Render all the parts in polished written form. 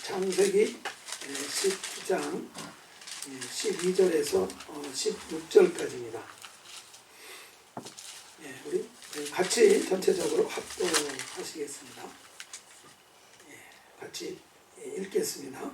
창세기 19장 12절에서 16절까지입니다. 우리 같이 전체적으로 합독하시겠습니다. 같이 읽겠습니다.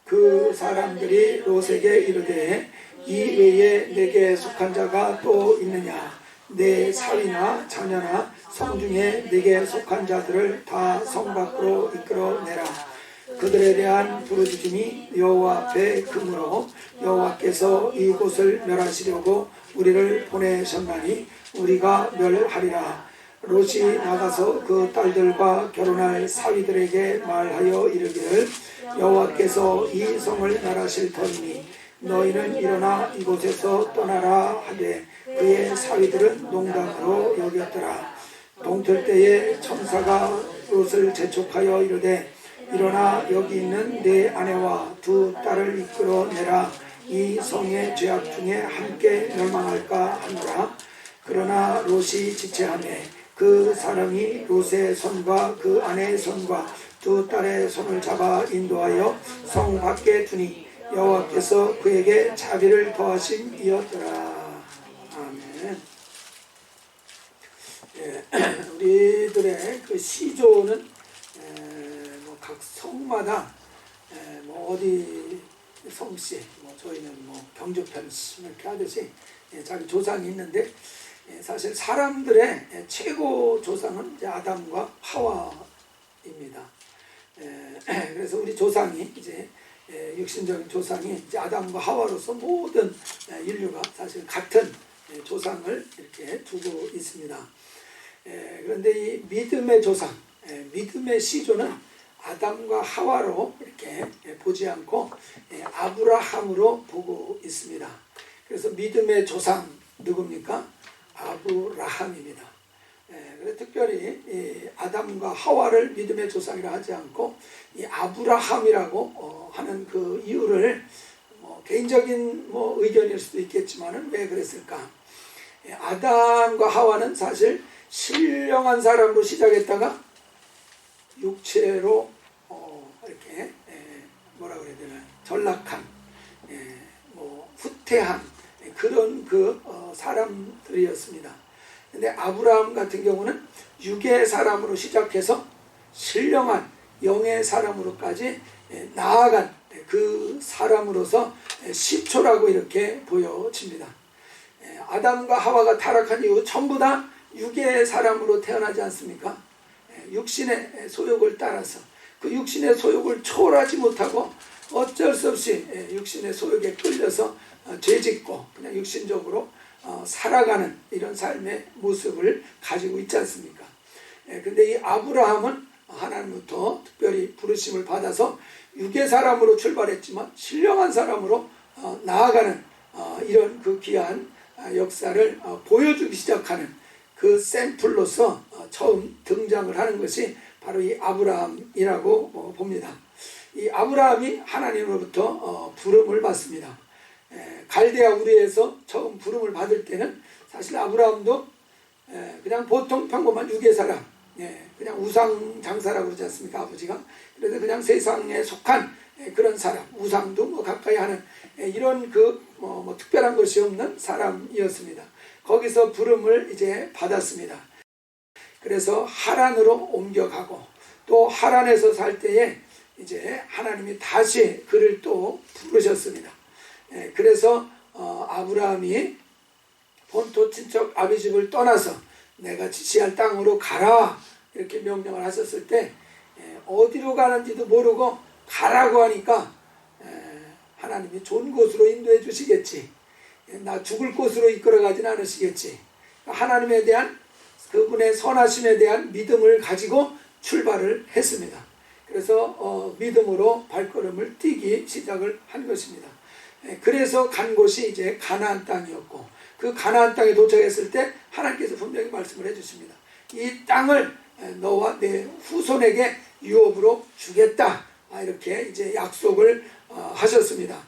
그 사람들이 롯에게 이르되 이 외에 내게 속한 자가 또 있느냐? 내 사위나 자녀나 성중에 내게 속한 자들을 다 성 밖으로 이끌어내라. 그들에 대한 부르짖음이 여호와 앞에 크므로 여호와께서 이곳을 멸하시려고 우리를 보내셨나니 우리가 멸하리라. 롯이 나가서 그 딸들과 결혼할 사위들에게 말하여 이르기를 여호와께서 이 성을 멸하실 터이니 너희는 일어나 이곳에서 떠나라 하되 그의 사위들은 농담으로 여겼더라. 동틀 때에 천사가 롯을 재촉하여 이르되 일어나 여기 있는 네 아내와 두 딸을 이끌어내라. 이 성의 죄악 중에 함께 멸망할까 하노라. 그러나 롯이 지체하매 그 사람이 롯의 손과 그 아내의 손과 두 딸의 손을 잡아 인도하여 성 밖에 두니 여호와께서 그에게 자비를 더하심이었더라. 아멘. 우리들의 그 시조는 각 성마다 어디 성씨, 저희는 경조편씨 이렇게 하듯이 자기 조상이 있는데 사실 사람들의 최고 조상은 이제 아담과 하와입니다. 그래서 우리 조상이 이제 육신적인 조상이 이제 아담과 하와로서 모든 인류가 사실 같은 조상을 이렇게 두고 있습니다. 그런데 이 믿음의 조상, 믿음의 시조는 아담과 하와로 이렇게 보지 않고 아브라함으로 보고 있습니다. 그래서 믿음의 조상 누굽니까? 아브라함입니다. 그래서 특별히 아담과 하와를 믿음의 조상이라 하지 않고 이 아브라함이라고 하는 그 이유를 개인적인 의견일 수도 있겠지만은 왜 그랬을까? 아담과 하와는 사실 신령한 사람으로 시작했다가 육체로 이렇게 뭐라 그래야 되나 전락한 후퇴한 그런 사람들이었습니다. 근데 아브라함 같은 경우는 육의 사람으로 시작해서 신령한 영의 사람으로까지 나아간 그 사람으로서 시초라고 이렇게 보여집니다. 아담과 하와가 타락한 이후 전부 다 육의 사람으로 태어나지 않습니까? 육신의 소욕을 따라서 그 육신의 소욕을 초월하지 못하고 어쩔 수 없이 육신의 소욕에 끌려서 죄짓고 그냥 육신적으로 살아가는 이런 삶의 모습을 가지고 있지 않습니까? 근데 이 아브라함은 하나님부터 특별히 부르심을 받아서 육의 사람으로 출발했지만 신령한 사람으로 나아가는 이런 그 귀한 역사를 보여주기 시작하는 그 샘플로서 처음 등장을 하는 것이 바로 이 아브라함이라고 봅니다. 이 아브라함이 하나님으로부터 부름을 받습니다. 갈대아 우르에서 처음 부름을 받을 때는 사실 아브라함도 그냥 보통 평범한 육의 사람, 그냥 우상 장사라고 그러지 않습니까? 아버지가. 그래서 그냥 세상에 속한 그런 사람, 우상도 가까이 하는 이런 특별한 것이 없는 사람이었습니다. 거기서 부름을 이제 받았습니다. 그래서 하란으로 옮겨가고 또 하란에서 살 때에 이제 하나님이 다시 그를 또 부르셨습니다. 그래서 아브라함이 본토 친척 아비집을 떠나서 내가 지시할 땅으로 가라 이렇게 명령을 하셨을 때 어디로 가는지도 모르고 가라고 하니까 하나님이 좋은 곳으로 인도해 주시겠지, 나 죽을 곳으로 이끌어 가진 않으시겠지, 하나님에 대한 그분의 선하심에 대한 믿음을 가지고 출발을 했습니다. 그래서 믿음으로 발걸음을 뛰기 시작을 한 것입니다. 그래서 간 곳이 이제 가나안 땅이었고 그 가나안 땅에 도착했을 때 하나님께서 분명히 말씀을 해주십니다. 이 땅을 너와 내 후손에게 유업으로 주겠다, 이렇게 이제 약속을 하셨습니다.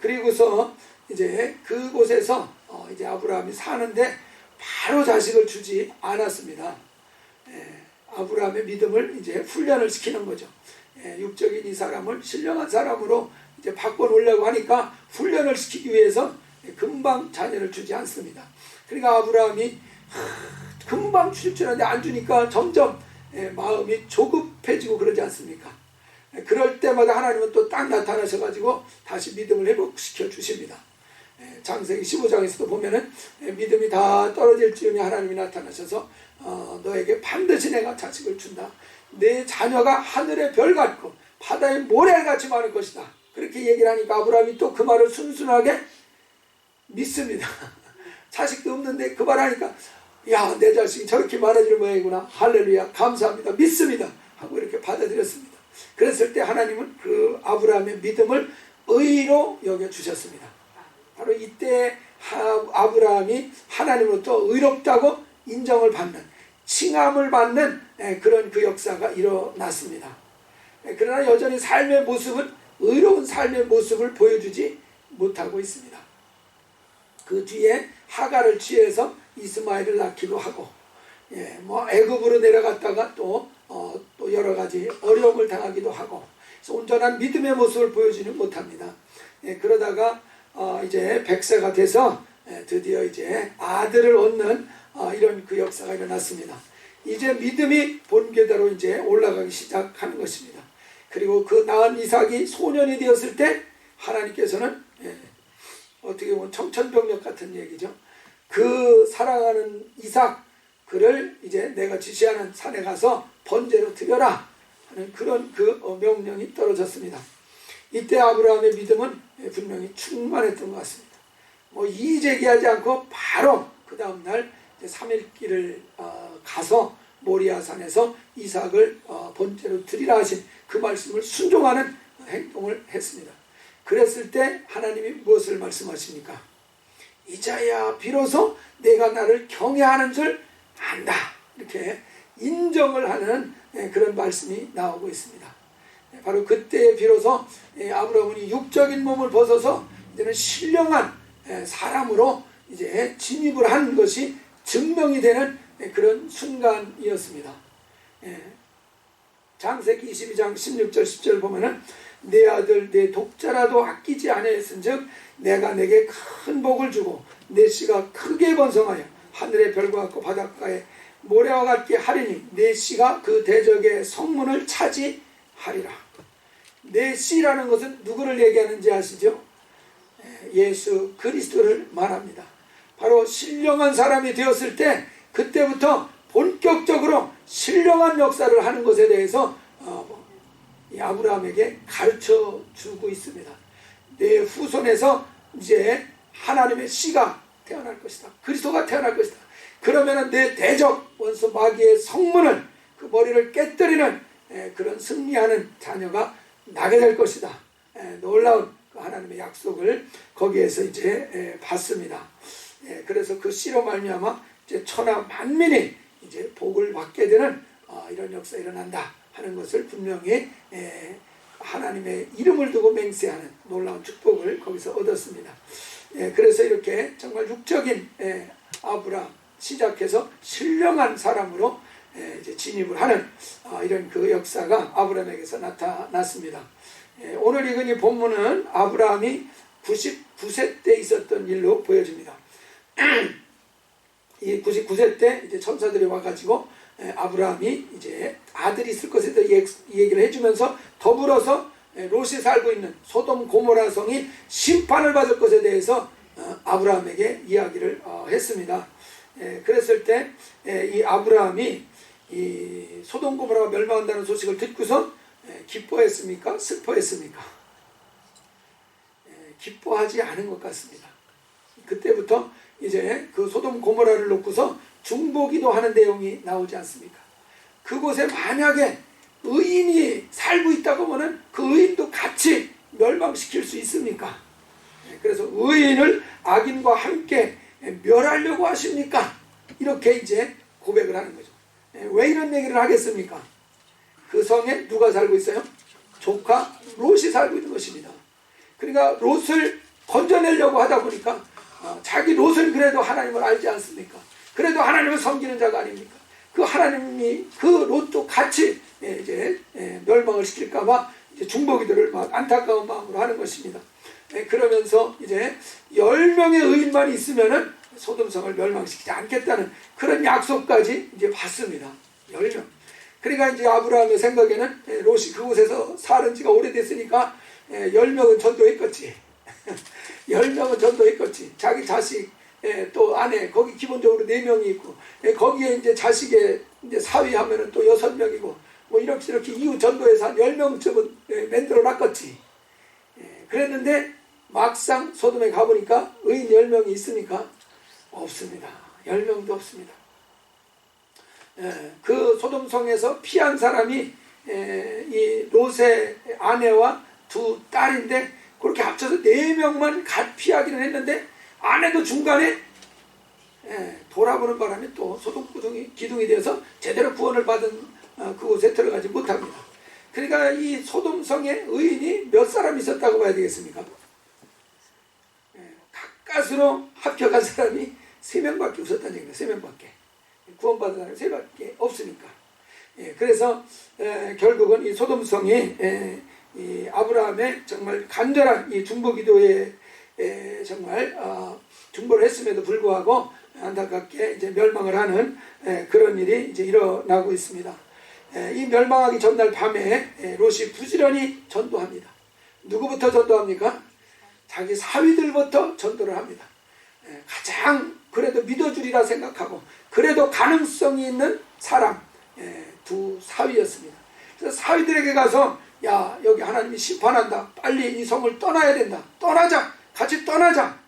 그리고서 이제 그곳에서 이제 아브라함이 사는데 바로 자식을 주지 않았습니다. 아브라함의 믿음을 이제 훈련을 시키는 거죠. 육적인 이 사람을 신령한 사람으로 이제 바꿔놓으려고 하니까 훈련을 시키기 위해서 금방 자녀를 주지 않습니다. 그러니까 아브라함이 금방 줄 줄 알았는데 안 주니까 점점 마음이 조급해지고 그러지 않습니까? 그럴 때마다 하나님은 또 딱 나타나셔가지고 다시 믿음을 회복시켜 주십니다. 창세기 15장에서도 보면은 믿음이 다 떨어질 즈음에 하나님이 나타나셔서 너에게 반드시 내가 자식을 준다. 내 자녀가 하늘의 별 같고 바다의 모래같이 많을 것이다. 그렇게 얘기를 하니까 아브라함이 또 그 말을 순순하게 믿습니다. 자식도 없는데 그 말 하니까 야, 내 자식이 저렇게 많아질 모양이구나. 할렐루야, 감사합니다, 믿습니다 하고 이렇게 받아들였습니다. 그랬을 때 하나님은 그 아브라함의 믿음을 의로 여겨주셨습니다. 바로 이때 아브라함이 하나님으로부터 의롭다고 인정을 받는, 칭함을 받는 그런 그 역사가 일어났습니다. 그러나 여전히 삶의 모습은 의로운 삶의 모습을 보여주지 못하고 있습니다. 그 뒤에 하갈을 취해서 이스마엘을 낳기도 하고, 애굽으로 내려갔다가 또 여러 가지 어려움을 당하기도 하고, 그래서 온전한 믿음의 모습을 보여주지 못합니다. 그러다가 이제 100세가 돼서 드디어 이제 아들을 얻는 이런 그 역사가 일어났습니다. 이제 믿음이 본궤대로 이제 올라가기 시작하는 것입니다. 그리고 그 낳은 이삭이 소년이 되었을 때 하나님께서는 어떻게 보면 청천벽력 같은 얘기죠. 그 사랑하는 이삭, 그를 이제 내가 지시하는 산에 가서 번제로 드려라 하는 그런 그 명령이 떨어졌습니다. 이때 아브라함의 믿음은 분명히 충만했던 것 같습니다. 이의제기하지 않고 바로 그 다음날 3일길을 가서 모리아산에서 이삭을 번제로 드리라 하신 그 말씀을 순종하는 행동을 했습니다. 그랬을 때 하나님이 무엇을 말씀하십니까? 이자야 비로소 내가 나를 경외하는 줄 안다. 이렇게 인정을 하는 그런 말씀이 나오고 있습니다. 바로 그때 비로소 아브라함이 육적인 몸을 벗어서 이제는 신령한 사람으로 이제 진입을 하는 것이 증명이 되는 그런 순간이었습니다. 창세기 22장 16절 10절 보면은 내 아들 내 독자라도 아끼지 아니하였은즉 내가 내게 큰 복을 주고 내 씨가 크게 번성하여 하늘의 별과 같고 바닷가의 모래와 같게 하리니 내 씨가 그 대적의 성문을 차지하리라. 내 씨라는 것은 누구를 얘기하는지 아시죠? 예수 그리스도를 말합니다. 바로 신령한 사람이 되었을 때 그때부터 본격적으로 신령한 역사를 하는 것에 대해서 이 아브라함에게 가르쳐 주고 있습니다. 내 후손에서 이제 하나님의 씨가 태어날 것이다. 그리스도가 태어날 것이다. 그러면 내 대적 원수 마귀의 성문을 그 머리를 깨뜨리는 그런 승리하는 자녀가 나게 될 것이다. 놀라운 그 하나님의 약속을 거기에서 이제 받습니다. 그래서 그 씨로 말미암아 이제 천하 만민이 이제 복을 받게 되는 이런 역사가 일어난다 하는 것을 분명히 하나님의 이름을 두고 맹세하는 놀라운 축복을 거기서 얻었습니다. 그래서 이렇게 정말 육적인 아브라함 시작해서 신령한 사람으로 이제 진입을 하는 이런 그 역사가 아브라함에게서 나타났습니다. 오늘 읽은 이 본문은 아브라함이 99세 때 있었던 일로 보여집니다. 이 99세 때 이제 천사들이 와가지고 아브라함이 이제 아들이 있을 것에 대해서 얘기를 해주면서 더불어서 롯이 살고 있는 소돔 고모라 성이 심판을 받을 것에 대해서 아브라함에게 이야기를 했습니다. 그랬을 때 이 아브라함이 이 소돔 고모라가 멸망한다는 소식을 듣고서 기뻐했습니까? 슬퍼했습니까? 기뻐하지 않은 것 같습니다. 그때부터 이제 그 소돔 고모라를 놓고서 중보기도 하는 내용이 나오지 않습니까? 그곳에 만약에 의인이 살고 있다고 하면 그 의인도 같이 멸망시킬 수 있습니까? 그래서 의인을 악인과 함께 멸하려고 하십니까? 이렇게 이제 고백을 하는 거죠. 왜 이런 얘기를 하겠습니까? 그 성에 누가 살고 있어요? 조카 롯이 살고 있는 것입니다. 그러니까 롯을 건져내려고 하다 보니까 자기 롯은 그래도 하나님을 알지 않습니까? 그래도 하나님을 섬기는 자가 아닙니까? 그 하나님이 그 롯도 같이 이제 멸망을 시킬까봐 중보기도를 막 안타까운 마음으로 하는 것입니다. 그러면서 이제 10명의 의인만 있으면은 소돔성을 멸망시키지 않겠다는 그런 약속까지 이제 받습니다. 10명. 그러니까 이제 아브라함의 생각에는 롯이 그곳에서 사는 지가 오래됐으니까 10명은 전도했겠지. 10명은 전도했겠지. 자기 자식 또 아내 거기 기본적으로 4명이 있고 거기에 이제 자식의 이제 사위하면은 또 6명이고 뭐 이렇게 이후 전도해서 한 10명쯤은 만들어 놨겠지. 그랬는데 막상 소돔에 가보니까 의인 10명이 있습니까? 없습니다. 10명도 없습니다. 그 소돔성에서 피한 사람이 이 롯의 아내와 2 딸인데 그렇게 합쳐서 4명만 갓 피하기는 했는데 아내도 중간에 돌아보는 바람에 또 소돔 기둥이 되어서 제대로 구원을 받은 그곳에 들어가지 못합니다. 그러니까 이 소돔성에 의인이 몇 사람 있었다고 봐야 되겠습니까? 가까스로 합격한 사람이 3명밖에 없었다는 얘기입니다. 3명밖에. 구원받은 사람이 3명밖에 없으니까. 그래서 결국은 이 소돔성이 이 아브라함의 정말 간절한 이 중보기도에 정말 중보를 했음에도 불구하고 안타깝게 이제 멸망을 하는 그런 일이 이제 일어나고 있습니다. 이 멸망하기 전날 밤에 롯이 부지런히 전도합니다. 누구부터 전도합니까? 자기 사위들부터 전도를 합니다. 가장 그래도 믿어주리라 생각하고 그래도 가능성이 있는 사람 2 사위였습니다. 그래서 사위들에게 가서 야 여기 하나님이 심판한다. 빨리 이 성을 떠나야 된다. 떠나자. 같이 떠나자.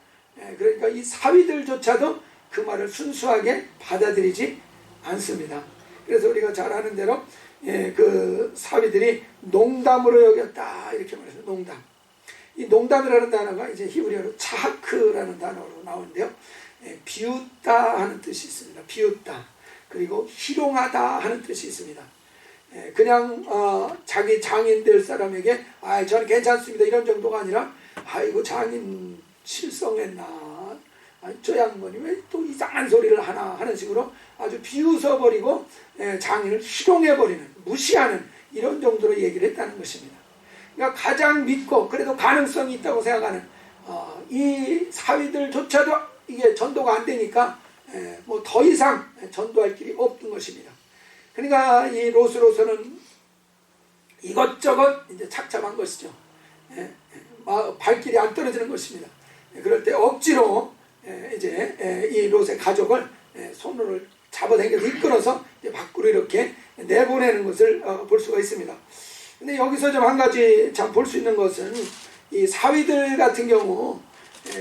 그러니까 이 사위들조차도 그 말을 순수하게 받아들이지 않습니다. 그래서 우리가 잘 아는 대로 그 사위들이 농담으로 여겼다 이렇게 말해서 농담. 이 농담이라는 단어가 이제 히브리어로 차하크라는 단어로 나오는데요. 비웃다 하는 뜻이 있습니다. 비웃다. 그리고 희롱하다 하는 뜻이 있습니다. 그냥 자기 장인 될 사람에게 저는 괜찮습니다 이런 정도가 아니라 아이고 장인 실성했나 저 양반이 왜 또 이상한 소리를 하나 하는 식으로 아주 비웃어버리고 장인을 희롱해버리는 무시하는 이런 정도로 얘기를 했다는 것입니다. 그러니까 가장 믿고 그래도 가능성이 있다고 생각하는 이 사위들조차도 이게 전도가 안 되니까 뭐 더 이상 전도할 길이 없던 것입니다. 그러니까 이 롯으로서는 이것저것 이제 착잡한 것이죠. 발길이 안 떨어지는 것입니다. 그럴 때 억지로 이제 이 롯의 가족을 손으로 잡아당겨서 이끌어서 이제 밖으로 이렇게 내보내는 것을 볼 수가 있습니다. 근데 여기서 좀 한 가지 참 볼 수 있는 것은 이 사위들 같은 경우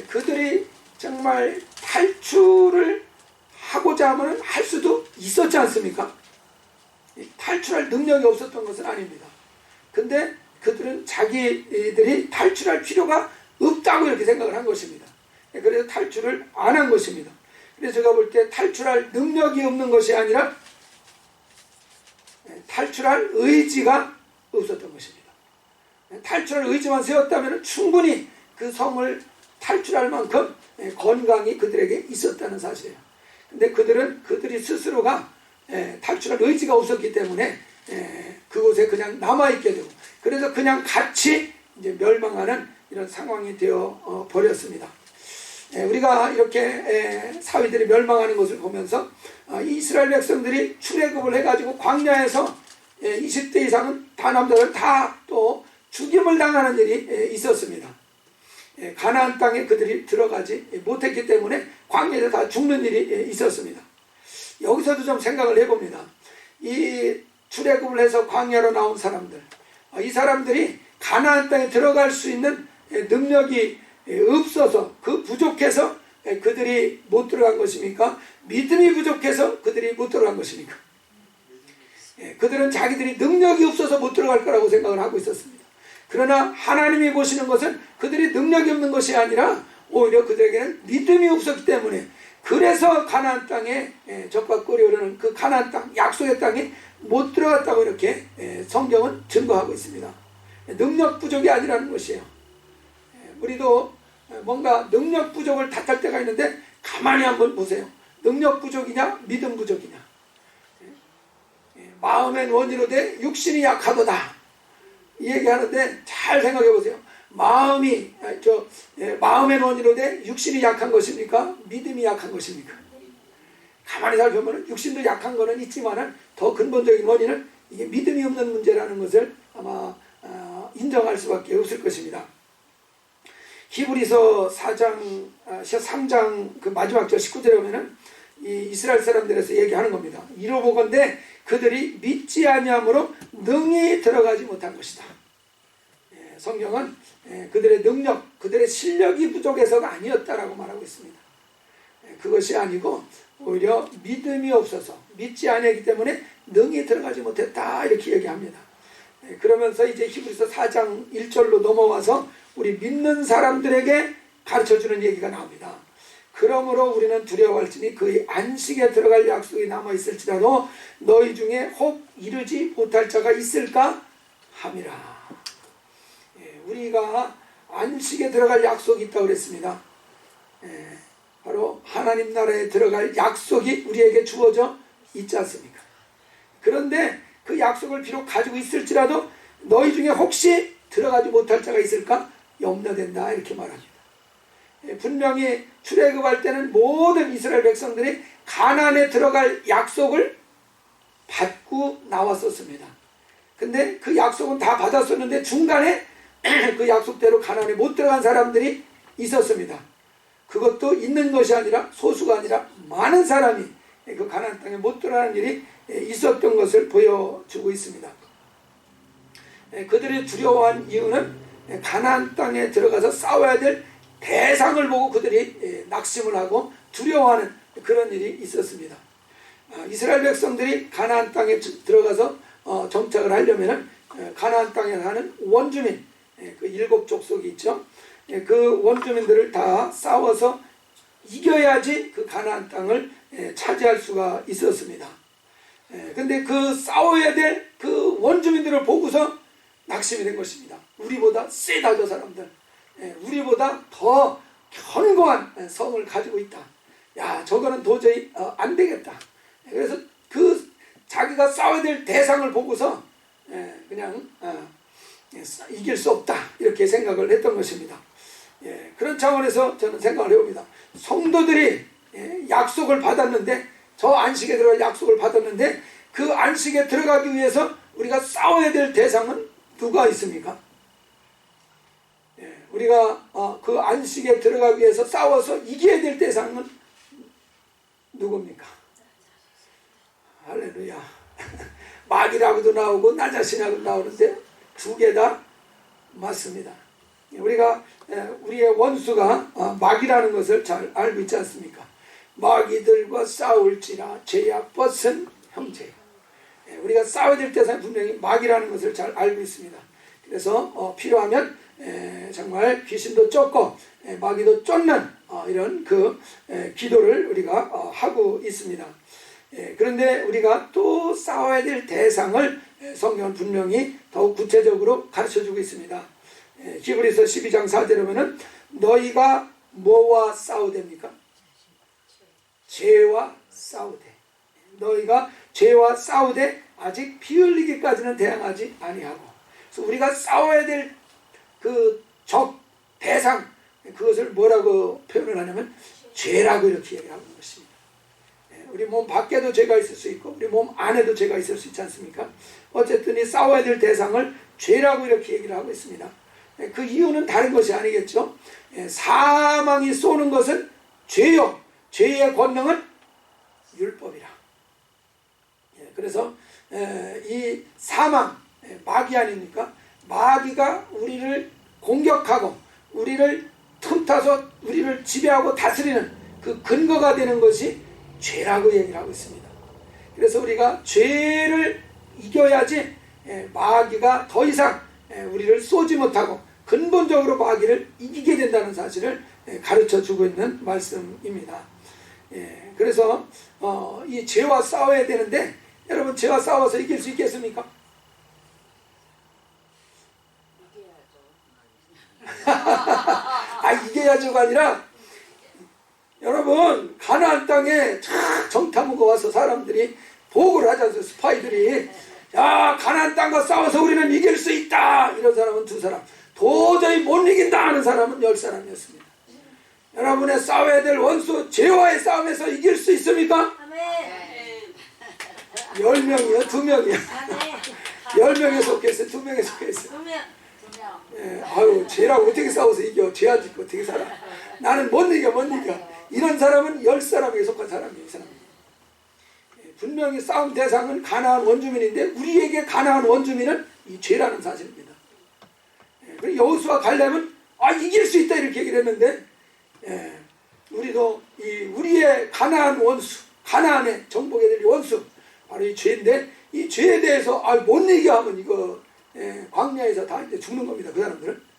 그들이 정말 탈출을 하고자 하면 할 수도 있었지 않습니까? 탈출할 능력이 없었던 것은 아닙니다. 근데 그들은 자기들이 탈출할 필요가 없다고 이렇게 생각을 한 것입니다. 그래서 탈출을 안 한 것입니다. 그래서 제가 볼 때 탈출할 능력이 없는 것이 아니라 탈출할 의지가 없었던 것입니다. 탈출할 의지만 세웠다면 충분히 그 성을 탈출할 만큼 건강이 그들에게 있었다는 사실이에요. 근데 그들이 스스로가 탈출할 의지가 없었기 때문에 그곳에 그냥 남아있게 되고 그래서 그냥 같이 이제 멸망하는 이런 상황이 되어 버렸습니다. 우리가 이렇게 사위들이 멸망하는 것을 보면서 이스라엘 백성들이 출애굽을 해가지고 광야에서 20대 이상은 다 남자들 다 또 죽임을 당하는 일이 있었습니다. 가나안 땅에 그들이 들어가지 못했기 때문에 광야에서 다 죽는 일이 있었습니다. 여기서도 좀 생각을 해봅니다. 이 출애굽을 해서 광야로 나온 사람들, 이 사람들이 가나안 땅에 들어갈 수 있는 능력이 없어서 그 부족해서 그들이 못 들어간 것입니까? 믿음이 부족해서 그들이 못 들어간 것입니까? 그들은 자기들이 능력이 없어서 못 들어갈 거라고 생각을 하고 있었습니다. 그러나 하나님이 보시는 것은 그들이 능력이 없는 것이 아니라 오히려 그들에게는 믿음이 없었기 때문에 그래서 가나안 땅에 젖과 꿀이 흐르는 그 가나안 땅, 약속의 땅에 못 들어갔다고 이렇게 성경은 증거하고 있습니다. 능력 부족이 아니라는 것이에요. 우리도 뭔가 능력 부족을 탓할 때가 있는데 가만히 한번 보세요. 능력 부족이냐 믿음 부족이냐. 마음엔 원이로되 육신이 약하도다 이 얘기하는데 잘 생각해 보세요. 마음엔 원이로되 육신이 약한 것입니까? 믿음이 약한 것입니까? 가만히 살펴보면 육신도 약한 거는 있지만은 더 근본적인 원인은 이게 믿음이 없는 문제라는 것을 아마 인정할 수밖에 없을 것입니다. 히브리서 3장 그 마지막 절 19절에 보면은 이 이스라엘 사람들에서 얘기하는 겁니다. 이로보건대 그들이 믿지 아니함으로 능히 들어가지 못한 것이다. 성경은 그들의 능력, 그들의 실력이 부족해서가 아니었다라고 말하고 있습니다. 그것이 아니고 오히려 믿음이 없어서 믿지 아니하기 때문에 능히 들어가지 못했다 이렇게 얘기합니다. 그러면서 이제 히브리서 4장 1절로 넘어와서 우리 믿는 사람들에게 가르쳐주는 얘기가 나옵니다. 그러므로 우리는 두려워할지니 그의 안식에 들어갈 약속이 남아있을지라도 너희 중에 혹 이르지 못할 자가 있을까 함이라. 우리가 안식에 들어갈 약속이 있다고 그랬습니다. 바로 하나님 나라에 들어갈 약속이 우리에게 주어져 있지 않습니까? 그런데 그 약속을 비록 가지고 있을지라도 너희 중에 혹시 들어가지 못할 자가 있을까 염려된다 이렇게 말합니다. 분명히 출애굽할 때는 모든 이스라엘 백성들이 가나안에 들어갈 약속을 받고 나왔었습니다. 근데 그 약속은 다 받았었는데 중간에 그 약속대로 가나안에 못 들어간 사람들이 있었습니다. 그것도 있는 것이 아니라 소수가 아니라 많은 사람이 그 가나안 땅에 못 들어가는 일이 있었던 것을 보여주고 있습니다. 그들이 두려워한 이유는 가나안 땅에 들어가서 싸워야 될 대상을 보고 그들이 낙심을 하고 두려워하는 그런 일이 있었습니다. 이스라엘 백성들이 가나안 땅에 들어가서 정착을 하려면 가나안 땅에 사는 원주민 그 7족속이 있죠. 그 원주민들을 다 싸워서 이겨야지 그 가나안 땅을 차지할 수가 있었습니다. 근데 그 싸워야 될 그 원주민들을 보고서 낙심이 된 것입니다. 우리보다 세다 저 사람들. 우리보다 더 견고한 성을 가지고 있다. 야 저거는 도저히 안 되겠다. 그래서 그 자기가 싸워야 될 대상을 보고서 그냥 이길 수 없다 이렇게 생각을 했던 것입니다. 그런 차원에서 저는 생각을 해봅니다. 성도들이 약속을 받았는데 저 안식에 들어갈 약속을 받았는데 그 안식에 들어가기 위해서 우리가 싸워야 될 대상은 누가 있습니까? 우리가 그 안식에 들어가기 위해서 싸워서 이겨야 될 대상은 누굽니까? 할렐루야. 마귀라고도 나오고 나 자신이라고도 나오는데 두 개 다 맞습니다. 우리가 우리의 원수가 마귀라는 것을 잘 알고 있지 않습니까? 마귀들과 싸울지라 죄야 벗은 형제. 우리가 싸워야 될 대상이 분명히 마귀라는 것을 잘 알고 있습니다. 그래서 필요하면 정말 귀신도 쫓고 마귀도 쫓는 이런 그 기도를 우리가 하고 있습니다. 그런데 우리가 또 싸워야 될 대상을 성경은 분명히 더욱 구체적으로 가르쳐주고 있습니다. 히브리서 12장 4절에 보면은 너희가 뭐와 싸우됩니까? 죄와 싸우되. 너희가 죄와 싸우되 아직 피 흘리기까지는 대항하지 아니하고. 그래서 우리가 싸워야 될 그 적 대상 그것을 뭐라고 표현을 하냐면 죄라고 이렇게 얘기하는 것입니다. 우리 몸 밖에도 죄가 있을 수 있고 우리 몸 안에도 죄가 있을 수 있지 않습니까? 어쨌든 이 싸워야 될 대상을 죄라고 이렇게 얘기를 하고 있습니다. 그 이유는 다른 것이 아니겠죠. 사망이 쏘는 것은 죄요. 죄의 권능은 율법이라. 그래서 이 사망, 마귀 아닙니까? 마귀가 우리를 공격하고 우리를 틈타서 우리를 지배하고 다스리는 그 근거가 되는 것이 죄라고 얘기를 하고 있습니다. 그래서 우리가 죄를 이겨야지 마귀가 더 이상 우리를 쏘지 못하고 근본적으로 마귀를 이기게 된다는 사실을 가르쳐주고 있는 말씀입니다. 그래서 이 죄와 싸워야 되는데 여러분 죄와 싸워서 이길 수 있겠습니까? 이겨야죠가 아니라 여러분 가나안 땅에 정탐하고 와서 사람들이 보고를 하자서 스파이들이 야 가나안 땅과 싸워서 우리는 이길 수 있다 이런 사람은 2사람, 도저히 못 이긴다 하는 사람은 10사람이었습니다. 여러분의 싸워야 될 원수 죄와의 싸움에서 이길 수 있습니까? 아멘. 10명이요? 2명이요? 10명에 속했어요? 2명에 속했어요? 2명. 예, 아유 죄라고 어떻게 싸워서 이겨? 죄야 짓고 어떻게 살아? 나는 못 이겨. 이런 사람은 10사람에게 속한 사람이에요. 이 사람. 예, 분명히 싸움 대상은 가나안 원주민인데 우리에게 가나안 원주민은 이 죄라는 사실입니다. 예, 그리고 여호수아 갈렙은 이길 수 있다 이렇게 얘기를 했는데 예, 우리도 우리의 가나안 원수, 가나안의 정복해야 될 원수 바로 이 죄인데 이 죄에 대해서 못 이겨 하면 이거 광야에서 다 이제 죽는 겁니다. 그 사람들은.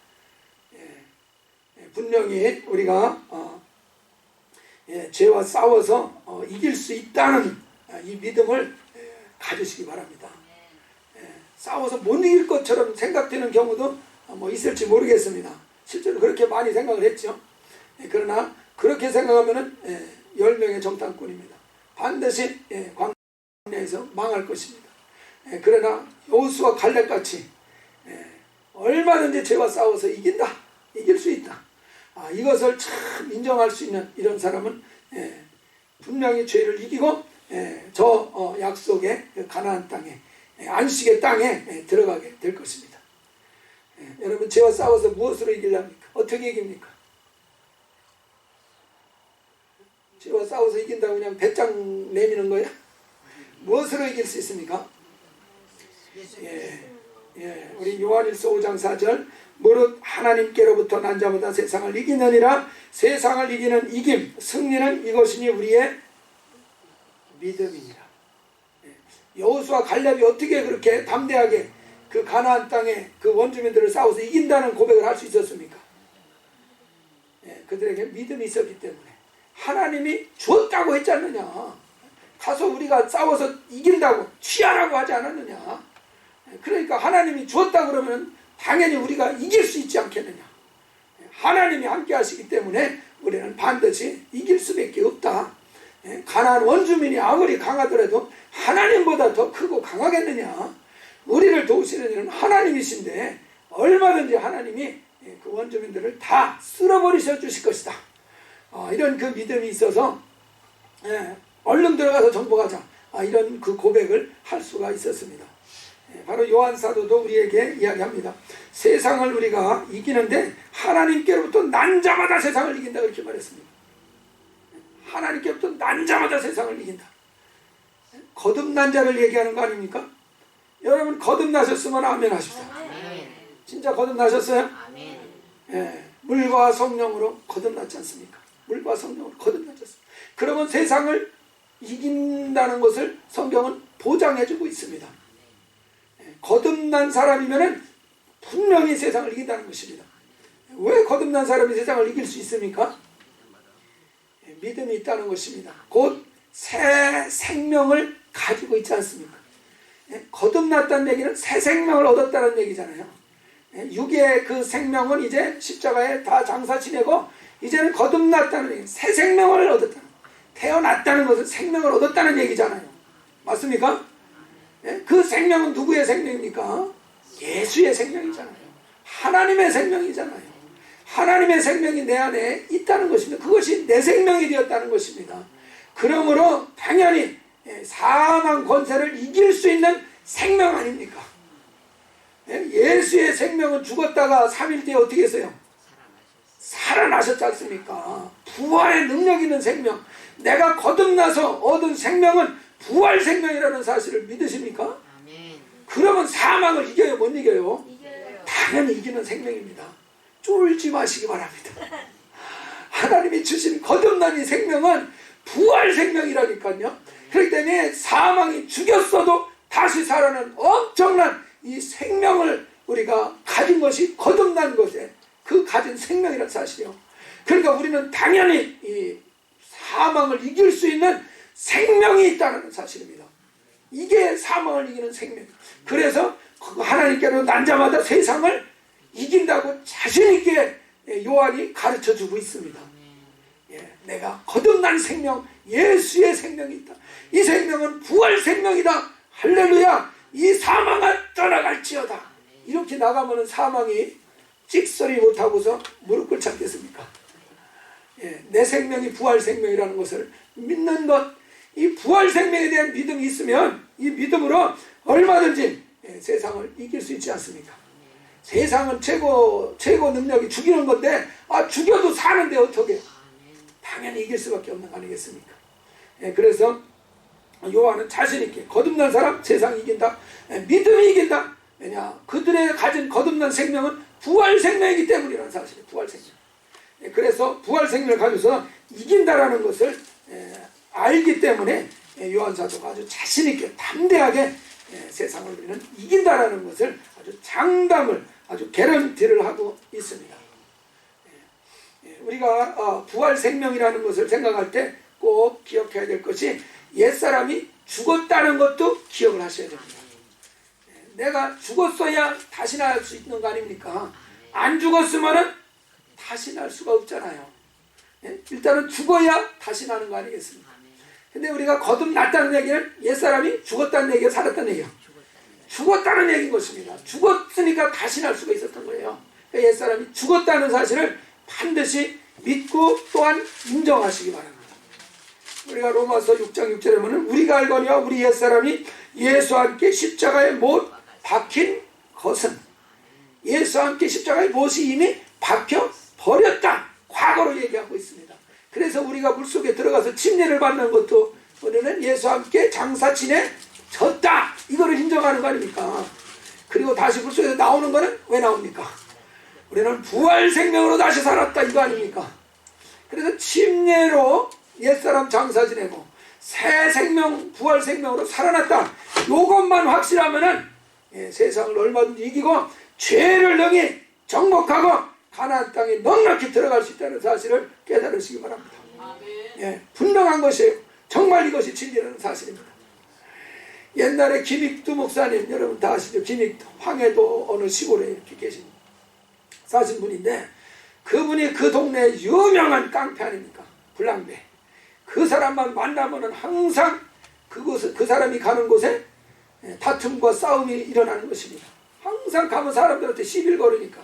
분명히 우리가 죄와 싸워서 이길 수 있다는 이 믿음을 가지시기 바랍니다. 싸워서 못 이길 것처럼 생각되는 경우도 뭐 있을지 모르겠습니다. 실제로 그렇게 많이 생각을 했죠. 그러나 그렇게 생각하면은 10명의 정탐꾼입니다. 반드시 광야에서 망할 것입니다. 그러나 여호수아 갈렙같이 얼마든지 죄와 싸워서 이긴다, 이길 수 있다. 이것을 참 인정할 수 있는 이런 사람은 분명히 죄를 이기고 저 약속의 가나안 땅에 안식의 땅에 들어가게 될 것입니다. 여러분 죄와 싸워서 무엇으로 이기려합니까? 어떻게 이깁니까? 죄와 싸워서 이긴다고 그냥 배짱 내미는 거야? 무엇으로 이길 수 있습니까? 우리 요한일서 5장 4절 무릇 하나님께로부터 난 자마다 세상을 이기느니라. 세상을 이기는 이김, 승리는 이것이니 우리의 믿음이니라. 여호수아 갈렙이 어떻게 그렇게 담대하게 그 가나안 땅에 그 원주민들을 싸워서 이긴다는 고백을 할 수 있었습니까? 그들에게 믿음이 있었기 때문에. 하나님이 주었다고 했지 않느냐. 가서 우리가 싸워서 이긴다고 취하라고 하지 않았느냐. 그러니까 하나님이 주었다 그러면 당연히 우리가 이길 수 있지 않겠느냐. 하나님이 함께 하시기 때문에 우리는 반드시 이길 수밖에 없다. 가나안 원주민이 아무리 강하더라도 하나님보다 더 크고 강하겠느냐. 우리를 도우시는 이는 하나님이신데 얼마든지 하나님이 그 원주민들을 다 쓸어버리셔 주실 것이다. 이런 그 믿음이 있어서 얼른 들어가서 정복하자. 이런 그 고백을 할 수가 있었습니다. 바로 요한 사도도 우리에게 이야기합니다. 세상을 우리가 이기는데 하나님께로부터 난 자마다 세상을 이긴다 그렇게 말했습니다. 하나님께로부터 난 자마다 세상을 이긴다. 거듭난 자를 얘기하는 거 아닙니까? 여러분 거듭나셨으면 아멘 하십시오. 진짜 거듭나셨어요? 물과 성령으로 거듭났지 않습니까? 물과 성령으로 거듭나셨습니다. 그러면 세상을 이긴다는 것을 성경은 보장해주고 있습니다. 거듭난 사람이면 분명히 세상을 이긴다는 것입니다. 왜 거듭난 사람이 세상을 이길 수 있습니까? 믿음이 있다는 것입니다. 곧 새 생명을 가지고 있지 않습니까? 거듭났다는 얘기는 새 생명을 얻었다는 얘기잖아요. 육의 그 생명은 이제 십자가에 다 장사 지내고 이제는 거듭났다는 얘기, 새 생명을 얻었다는, 태어났다는 것은 생명을 얻었다는 얘기잖아요. 맞습니까? 그 생명은 누구의 생명입니까? 예수의 생명이잖아요. 하나님의 생명이잖아요. 하나님의 생명이 내 안에 있다는 것입니다. 그것이 내 생명이 되었다는 것입니다. 그러므로 당연히 사망 권세를 이길 수 있는 생명 아닙니까? 예수의 생명은 죽었다가 3일 뒤에 어떻게 했어요? 살아나셨지 않습니까? 부활의 능력 있는 생명, 내가 거듭나서 얻은 생명은 부활 생명이라는 사실을 믿으십니까? 아멘. 그러면 사망을 이겨요? 못 이겨요? 이겨요. 당연히 이기는 생명입니다. 쫄지 마시기 바랍니다. 하나님이 주신 거듭난 이 생명은 부활 생명이라니까요. 그렇기 때문에 사망이 죽였어도 다시 살아나는 엄청난 이 생명을 우리가 가진 것이 거듭난 것에 그 가진 생명이라는 사실이요. 그러니까 우리는 당연히 이 사망을 이길 수 있는 생명이 있다는 사실입니다. 이게 사망을 이기는 생명. 그래서 하나님께로 난 자마다 세상을 이긴다고 자신있게 요한이 가르쳐주고 있습니다. 내가 거듭난 생명, 예수의 생명이 있다. 이 생명은 부활 생명이다. 할렐루야. 이 사망을 떠나갈지어다. 이렇게 나가면 사망이 찍소리 못하고서 무릎 꿇지 않겠습니까? 예, 내 생명이 부활 생명이라는 것을 믿는 것, 이 부활 생명에 대한 믿음이 있으면 이 믿음으로 얼마든지 세상을 이길 수 있지 않습니까? 세상은 최고 능력이 죽이는 건데 죽여도 사는데 어떻게? 당연히 이길 수밖에 없는 거 아니겠습니까? 그래서 요한은 자신 있게 거듭난 사람 세상 이긴다. 믿음이 이긴다. 왜냐? 그들의 가진 거듭난 생명은 부활 생명이기 때문이라는 사실이에요. 부활 생명. 그래서 부활 생명을 가지고서 이긴다라는 것을 알기 때문에 요한 사도가 아주 자신 있게 담대하게 세상을 우리는 이긴다라는 것을 아주 장담을 아주 개런티를 하고 있습니다. 우리가 부활 생명이라는 것을 생각할 때 꼭 기억해야 될 것이 옛사람이 죽었다는 것도 기억을 하셔야 됩니다. 내가 죽었어야 다시 날 수 있는 거 아닙니까? 안 죽었으면 다시 날 수가 없잖아요. 일단은 죽어야 다시 나는 거 아니겠습니까? 근데 우리가 거듭났다는 얘기는 옛사람이 죽었다는 얘기가 살았다는 얘기예요. 죽었다는 얘기인 것입니다. 죽었으니까 다시 날 수가 있었던 거예요. 옛사람이 죽었다는 사실을 반드시 믿고 또한 인정하시기 바랍니다. 우리가 로마서 6장 6절에 보면 우리가 알거니와 우리 옛사람이 예수와 함께 십자가에 못 박힌 것은 예수와 함께 십자가에 못이 이미 박혀 버렸다. 과거로 얘기하고 있습니다. 그래서 우리가 물속에 들어가서 침례를 받는 것도 우리는 예수와 함께 장사 지내졌다. 이거를 인정하는 거 아닙니까? 그리고 다시 물속에서 나오는 거는 왜 나옵니까? 우리는 부활 생명으로 다시 살았다. 이거 아닙니까? 그래서 침례로 옛사람 장사 지내고 새 생명 부활 생명으로 살아났다. 이것만 확실하면은 세상을 얼마든지 이기고 죄를 능히 정복하고 가나안 땅에 넉넉히 들어갈 수 있다는 사실을 깨달으시기 바랍니다. 분명한 것이에요. 정말 이것이 진리라는 사실입니다. 옛날에 김익두 목사님 여러분 다 아시죠? 김익두 황해도 어느 시골에 이렇게 사신 분인데 그분이 그 동네 유명한 깡패 아닙니까? 불량배. 그 사람만 만나면은 항상 그 사람이 가는 곳에 다툼과 싸움이 일어나는 것입니다. 항상 가면 사람들한테 시비를 걸으니까.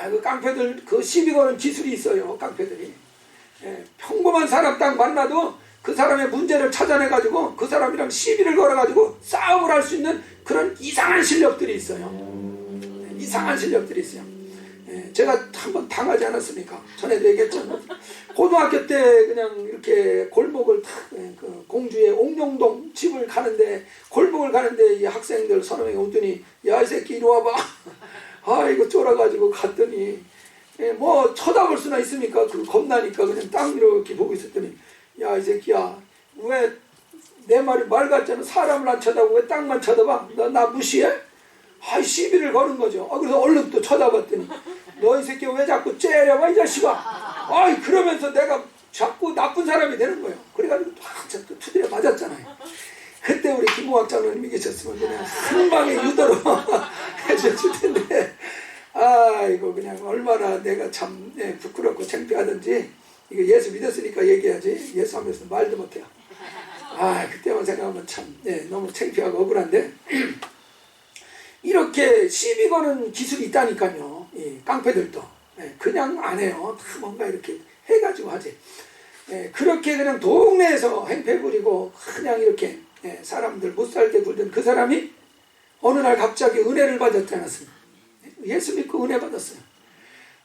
그 깡패들 그 시비 거는 기술이 있어요. 깡패들이. 평범한 사람 딱 만나도 그 사람의 문제를 찾아내가지고 그 사람이랑 시비를 걸어가지고 싸움을 할 수 있는 그런 이상한 실력들이 있어요. 이상한 실력들이 있어요. 제가 한번 당하지 않았습니까? 전에도 얘기했죠. 고등학교 때 그냥 이렇게 골목을 그 공주의 옥룡동 집을 가는데 골목을 가는데 이 학생들 서너 명이 오더니 야 이 새끼 이리 와봐. 이거 쫄아가지고 갔더니 뭐 쳐다볼 수나 있습니까? 그 겁나니까 그냥 딱 이렇게 보고 있었더니 야 이 새끼야 왜 내 말이 말 같잖아. 사람을 안 쳐다보고 왜 땅만 쳐다봐? 나 무시해? 시비를 거는 거죠. 그래서 얼른 또 쳐다봤더니 너 이 새끼 왜 자꾸 째려봐 이 자식아. 그러면서 내가 자꾸 나쁜 사람이 되는 거예요. 그래가지고 한참 또 투대에 맞았잖아요. 그때 우리 김호학 장로님이 계셨으면 그냥 한 방에 유도로 해줬을 텐데 이거 그냥 얼마나 내가 참 부끄럽고 창피하든지. 이거 예수 믿었으니까 얘기하지 예수 하면서 말도 못해요. 그때만 생각하면 참 너무 창피하고 억울한데 이렇게 시비 거는 기술이 있다니까요. 깡패들도 그냥 안 해요. 다 뭔가 이렇게 해가지고 하지. 그렇게 그냥 동네에서 행패 부리고 그냥 이렇게 사람들 못 살게 굴던 그 사람이 어느 날 갑자기 은혜를 받았지 않았습니까? 예수 믿고 은혜 받았어요.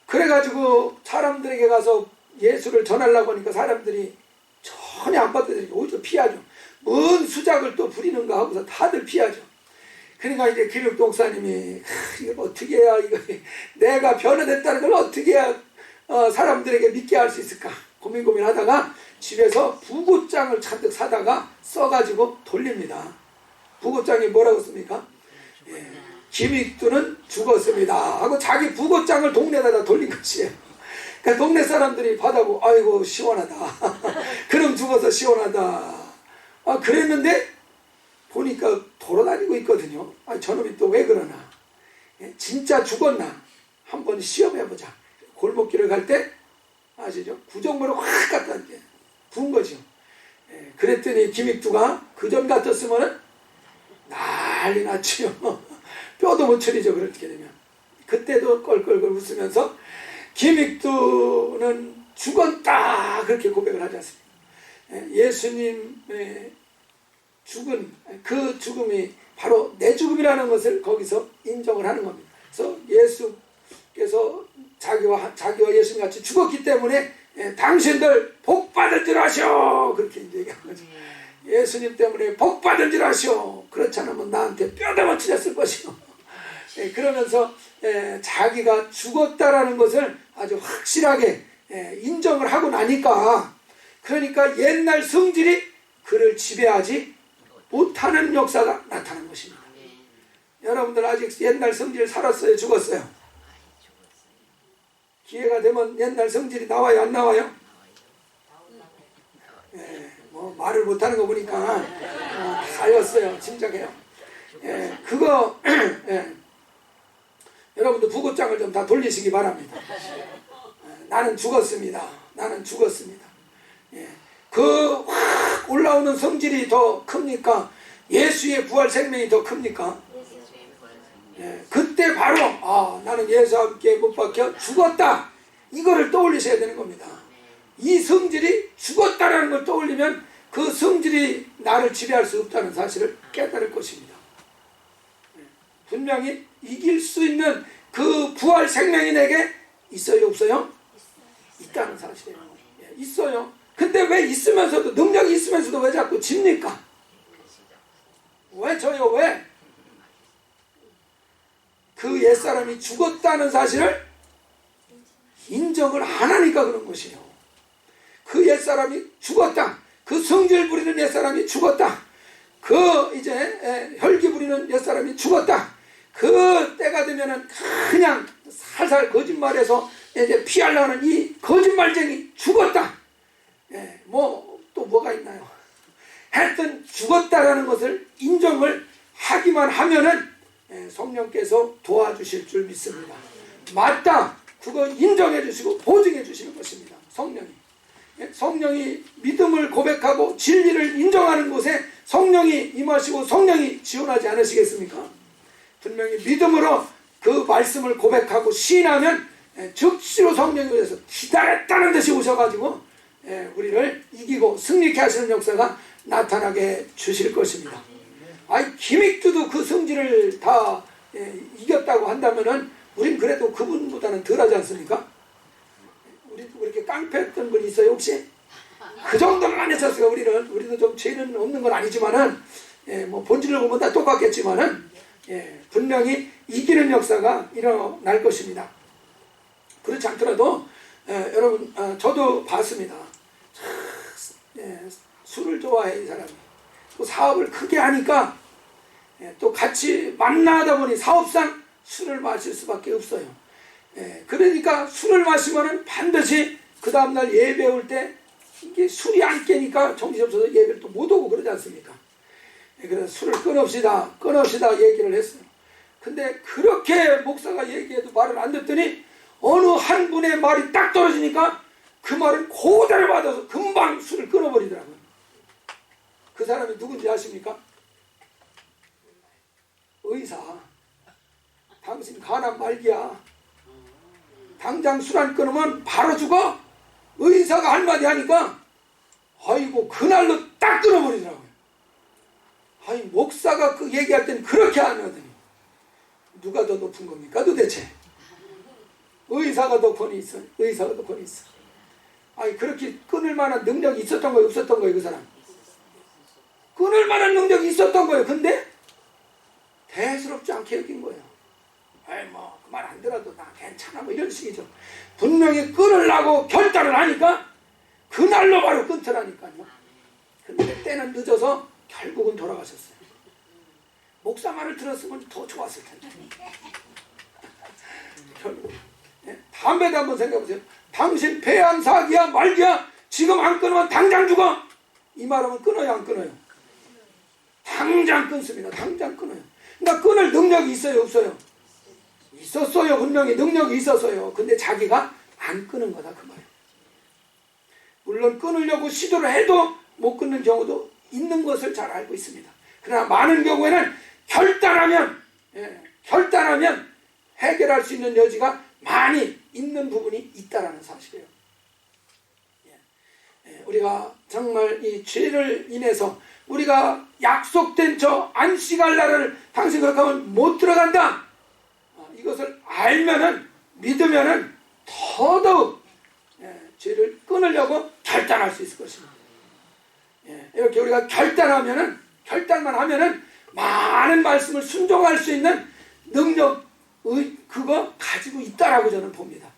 그래가지고 사람들에게 가서 예수를 전하려고 하니까 사람들이 전혀 안 받아들이고 오히려 피하죠. 뭔 수작을 또 부리는가 하고서 다들 피하죠. 그러니까 이제 김익두 목사님이 이걸 어떻게 해야 이거 내가 변화됐다는 걸 어떻게 해야 사람들에게 믿게 할 수 있을까 고민하다가 집에서 부고장을 잔뜩 사다가 써가지고 돌립니다. 부고장이 뭐라고 씁니까? 김익두는 죽었습니다 하고 자기 부고장을 동네에다 돌린 것이에요. 그러니까 동네 사람들이 받아보고 아이고 시원하다. 그럼 죽어서 시원하다. 그랬는데 보니까 돌아다니고 있거든요. 저놈이 또 왜 그러나. 진짜 죽었나 한번 시험해보자. 골목길을 갈 때 아시죠? 구정물을 확 갖다 부은 거죠. 그랬더니 김익두가 그전 같았으면 난리 났지요. 뼈도 못 추리죠. 그렇게 되면. 그때도 껄껄껄 웃으면서 김익두는 죽었다 그렇게 고백을 하지 않습니까? 예수님의 죽은 그 죽음이 바로 내 죽음이라는 것을 거기서 인정을 하는 겁니다. 그래서 예수께서 자기와 예수님 같이 죽었기 때문에 당신들 복 받은 줄 아시오 그렇게 이제 얘기한 거죠. 예수님 때문에 복 받은 줄 아시오. 그렇지 않으면 나한테 뼈도 못 치렸을 것이오. 그러면서 자기가 죽었다라는 것을 아주 확실하게 인정을 하고 나니까, 그러니까 옛날 성질이 그를 지배하지 못하는 역사가 나타난 것입니다. 여러분들 아직 옛날 성질 살았어요? 죽었어요? 기회가 되면 옛날 성질이 나와요? 안 나와요? 뭐 말을 못하는 거 보니까 다였어요. 짐작해요. 그거 여러분들 부고장을 좀 다 돌리시기 바랍니다. 나는 죽었습니다. 나는 죽었습니다. 그 확 올라오는 성질이 더 큽니까? 예수의 부활 생명이 더 큽니까? 그때 바로 나는 예수와 함께 못 박혀 죽었다 이거를 떠올리셔야 되는 겁니다. 이 성질이 죽었다라는 걸 떠올리면 그 성질이 나를 지배할 수 없다는 사실을 깨달을 것입니다. 분명히 이길 수 있는 그 부활 생명이 내게 있어요 없어요? 있다는 사실이에요. 있어요. 근데 왜 있으면서도, 능력이 있으면서도 왜 자꾸 집니까? 왜 져요? 왜? 그 옛사람이 죽었다는 사실을 인정을 안 하니까 그런 것이에요. 그 옛사람이 죽었다. 그 성질 부리는 옛사람이 죽었다. 그 이제 혈기 부리는 옛사람이 죽었다. 그 때가 되면은 그냥 살살 거짓말해서 이제 피하려는 이 거짓말쟁이 죽었다. 뭐 또 뭐가 있나요? 하여튼 죽었다라는 것을 인정을 하기만 하면은 성령께서 도와주실 줄 믿습니다. 맞다. 그거 인정해 주시고 보증해 주시는 것입니다. 성령이 믿음을 고백하고 진리를 인정하는 곳에 성령이 임하시고 성령이 지원하지 않으시겠습니까? 분명히 믿음으로 그 말씀을 고백하고 시인하면 즉시로 성령이 오셔서 기다렸다는 듯이 오셔가지고 우리를 이기고 승리케 하시는 역사가 나타나게 주실 것입니다. 김익두도 그 성질을 다 이겼다고 한다면은 우린 그래도 그분보다는 덜하지 않습니까? 우리도 그렇게 깡패했던 분이 있어요 혹시? 그 정도만 했었어요. 우리도 좀 죄는 없는 건 아니지만은 뭐 본질을 보면 다 똑같겠지만은 분명히 이기는 역사가 일어날 것입니다. 그렇지 않더라도 여러분 저도 봤습니다. 술을 좋아해 이 사람이. 또 사업을 크게 하니까 또 같이 만나다 보니 사업상 술을 마실 수밖에 없어요. 그러니까 술을 마시면은 반드시 그 다음날 예배 올 때 이게 술이 안 깨니까 정신없어서 예배를 또 못 오고 그러지 않습니까? 그래서 술을 끊읍시다 얘기를 했어요. 근데 그렇게 목사가 얘기해도 말을 안 듣더니 어느 한 분의 말이 딱 떨어지니까 그 말을 그대로 받아서 금방 술을 끊어버리더라고요. 그 사람이 누군지 아십니까? 의사. 당신 가난 말기야. 당장 술 안 끊으면 바로 죽어. 의사가 한마디 하니까 아이고 그날로 딱 끊어버리더라고요. 목사가 그 얘기할 땐 그렇게 안 하더니 누가 더 높은 겁니까 도대체? 의사가 더 권위 있어. 의사가 더 권위 있어. 그렇게 끊을 만한 능력이 있었던 거예요 없었던 거예요 그 사람? 끊을 만한 능력이 있었던 거예요. 근데 대수롭지 않게 여긴 거예요. 뭐 그 말 안 들어도 나 괜찮아 뭐 이런 식이죠. 분명히 끊으려고 결단을 하니까 그날로 바로 끊더라니까요. 근데 때는 늦어서 결국은 돌아가셨어요. 목사 말을 들었으면 더 좋았을 텐데. 결국 담배도 한번 생각해보세요. 당신 폐암 사기야 말기야 지금 안 끊으면 당장 죽어. 이 말하면 끊어요 안 끊어요? 당장 끊습니다. 당장 끊어요. 그러니까 끊을 능력이 있어요 없어요? 있었어요. 분명히 능력이 있었어요. 근데 자기가 안 끊은 거다 그 말이에요. 물론 끊으려고 시도를 해도 못 끊는 경우도 있는 것을 잘 알고 있습니다. 그러나 많은 경우에는 결단하면 해결할 수 있는 여지가 많이 있는 부분이 있다라는 사실이에요. 우리가 정말 이 죄를 인해서 우리가 약속된 저 안식할 날을 당신 그렇게 하면 못 들어간다. 이것을 알면은, 믿으면은 더더욱 죄를 끊으려고 결단할 수 있을 것입니다. 이렇게 우리가 결단만 하면은 많은 말씀을 순종할 수 있는 능력, 그거 가지고 있다라고 저는 봅니다.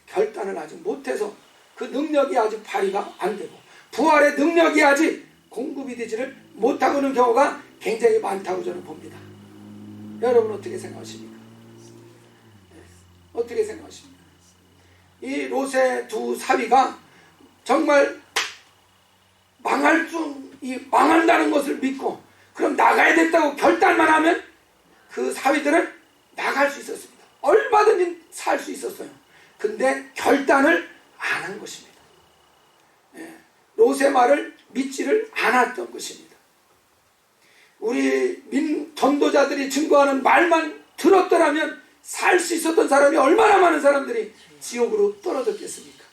결단을 아직 못해서 그 능력이 아직 발휘가 안 되고, 부활의 능력이 아직 공급이 되지를 못하고 있는 경우가 굉장히 많다고 저는 봅니다. 여러분 어떻게 생각하십니까? 어떻게 생각하십니까? 이 롯의 두 사위가 정말 망한다는 것을 믿고 그럼 나가야 됐다고 결단만 하면 그 사위들은 나갈 수 있었습니다. 얼마든지 살 수 있었어요. 근데 결단을 안 한 것입니다. 롯의 말을 믿지를 않았던 것입니다. 우리 전도자들이 증거하는 말만 들었더라면 살 수 있었던 사람이 얼마나 많은 사람들이 지옥으로 떨어졌겠습니까?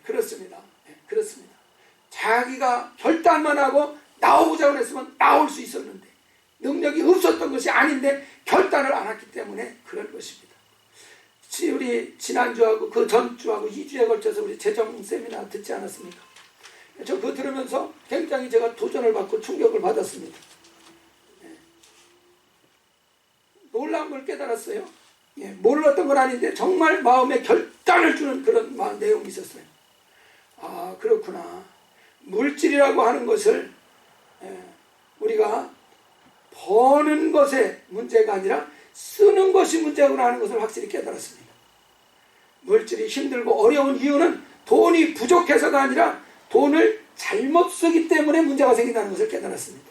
그렇습니다. 그렇습니다. 자기가 결단만 하고 나오자고 했으면 나올 수 있었는데 능력이 없었던 것이 아닌데 결단을 안 했기 때문에 그런 것입니다. 우리 지난주하고 그 전주하고 2주에 걸쳐서 우리 재정 세미나 듣지 않았습니까? 저 그거 들으면서 굉장히 제가 도전을 받고 충격을 받았습니다. 놀라운 걸 깨달았어요. 몰랐던 건 아닌데 정말 마음에 결단을 주는 그런 내용이 있었어요. 아, 그렇구나. 물질이라고 하는 것을 우리가 버는 것의 문제가 아니라 쓰는 것이 문제구나 하는 것을 확실히 깨달았습니다. 물질이 힘들고 어려운 이유는 돈이 부족해서가 아니라 돈을 잘못 쓰기 때문에 문제가 생긴다는 것을 깨달았습니다.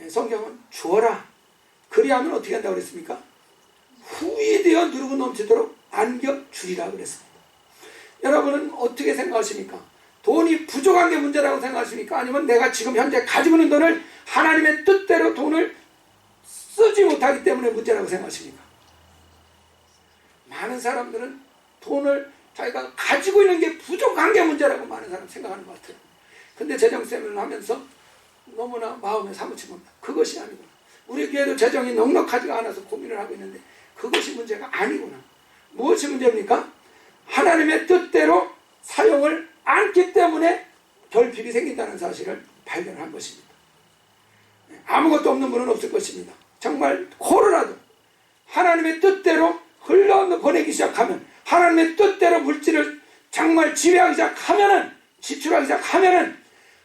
성경은 주어라. 그리하면 어떻게 한다고 그랬습니까? 후이 되어 누르고 넘치도록 안겨주리라 그랬습니다. 여러분은 어떻게 생각하십니까? 돈이 부족한 게 문제라고 생각하십니까? 아니면 내가 지금 현재 가지고 있는 돈을 하나님의 뜻대로 돈을 쓰지 못하기 때문에 문제라고 생각하십니까? 많은 사람들은 돈을 자기가 가지고 있는 게 부족한 게 문제라고 많은 사람 생각하는 것 같아요. 근데 재정세미나를 하면서 너무나 마음에 사무친 겁니다. 그것이 아니구나. 우리 교회도 재정이 넉넉하지가 않아서 고민을 하고 있는데 그것이 문제가 아니구나. 무엇이 문제입니까? 하나님의 뜻대로 사용을 않기 때문에 결핍이 생긴다는 사실을 발견한 것입니다. 아무것도 없는 분은 없을 것입니다. 정말 코로라도 하나님의 뜻대로 흘러보내기 시작하면, 하나님의 뜻대로 물질을 정말 지배하기 시작하면은, 지출하기 시작하면은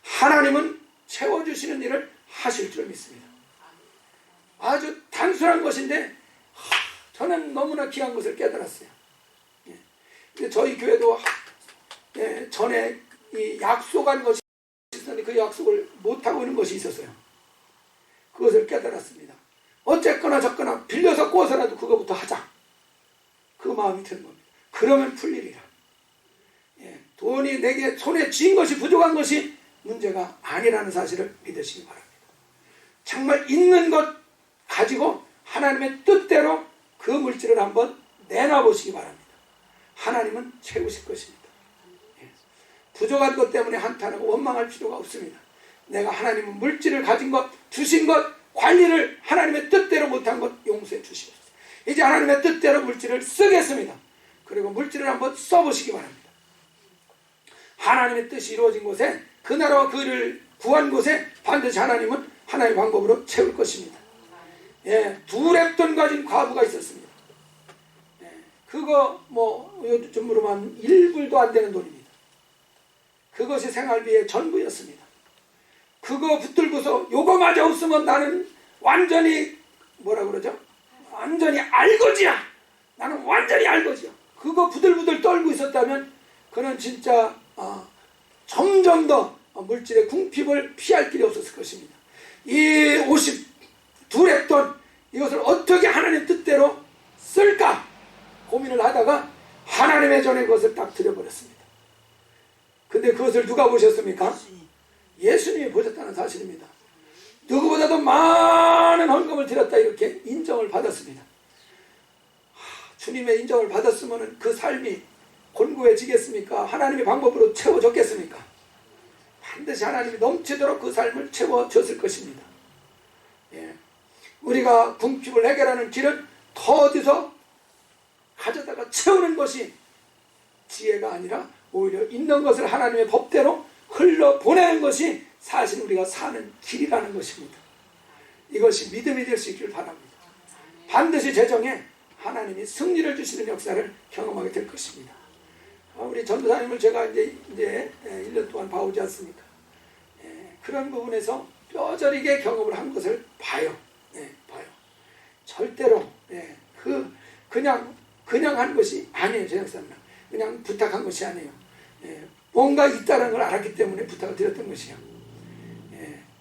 하나님은 채워주시는 일을 하실 줄 믿습니다. 아주 단순한 것인데 저는 너무나 귀한 것을 깨달았어요. 근데 저희 교회도 전에 이 약속한 것이 있었는데 그 약속을 못하고 있는 것이 있었어요. 그것을 깨달았습니다. 어쨌거나 저거나 빌려서 꼬서라도 그거부터 하자. 그 마음이 드는 겁니다. 그러면 풀리리라. 돈이 내게 손에 쥔 것이 부족한 것이 문제가 아니라는 사실을 믿으시기 바랍니다. 정말 있는 것 가지고 하나님의 뜻대로 그 물질을 한번 내놔 보시기 바랍니다. 하나님은 채우실 것입니다. 부족한 것 때문에 한탄하고 원망할 필요가 없습니다. 내가 하나님은 물질을 가진 것, 주신 것, 관리를 하나님의 뜻대로 못한 것 용서해 주시옵소서. 이제 하나님의 뜻대로 물질을 쓰겠습니다. 그리고 물질을 한번 써보시기 바랍니다. 하나님의 뜻이 이루어진 곳에, 그 나라와 그 일을 구한 곳에 반드시 하나님은 하나님의 방법으로 채울 것입니다. 두 랩돈 가진 과부가 있었습니다. 그거 요즘으로만 1불도 안 되는 돈입니다. 그것이 생활비의 전부였습니다. 그거 붙들고서 요거마저 없으면 나는 완전히 완전히 알거지야. 나는 완전히 알거지야. 그거 부들부들 떨고 있었다면 그는 진짜 점점 더 물질의 궁핍을 피할 길이 없었을 것입니다. 이 52랩돈 이것을 어떻게 하나님 뜻대로 쓸까 고민을 하다가 하나님의 전에 그것을 딱 드려버렸습니다. 근데 그것을 누가 보셨습니까? 예수님이 보셨다는 사실입니다. 누구보다도 많은 헌금을 드렸다 이렇게 인정을 받았습니다. 주님의 인정을 받았으면 그 삶이 곤고해지겠습니까? 하나님의 방법으로 채워졌겠습니까? 반드시 하나님이 넘치도록 그 삶을 채워줬을 것입니다. 예. 우리가 궁핍을 해결하는 길은 더 어디서 가져다가 채우는 것이 지혜가 아니라 오히려 있는 것을 하나님의 법대로 흘러보내는 것이 사실 우리가 사는 길이라는 것입니다. 이것이 믿음이 될 수 있기를 바랍니다. 반드시 재정에 하나님이 승리를 주시는 역사를 경험하게 될 것입니다. 우리 전도사님을 제가 이제 1년 동안 봐오지 않습니까? 그런 부분에서 뼈저리게 경험을 한 것을 봐요. 봐요. 절대로 그냥 한 것이 아니에요. 제 역사는 그냥 부탁한 것이 아니에요. 뭔가 있다는 걸 알았기 때문에 부탁을 드렸던 것이요.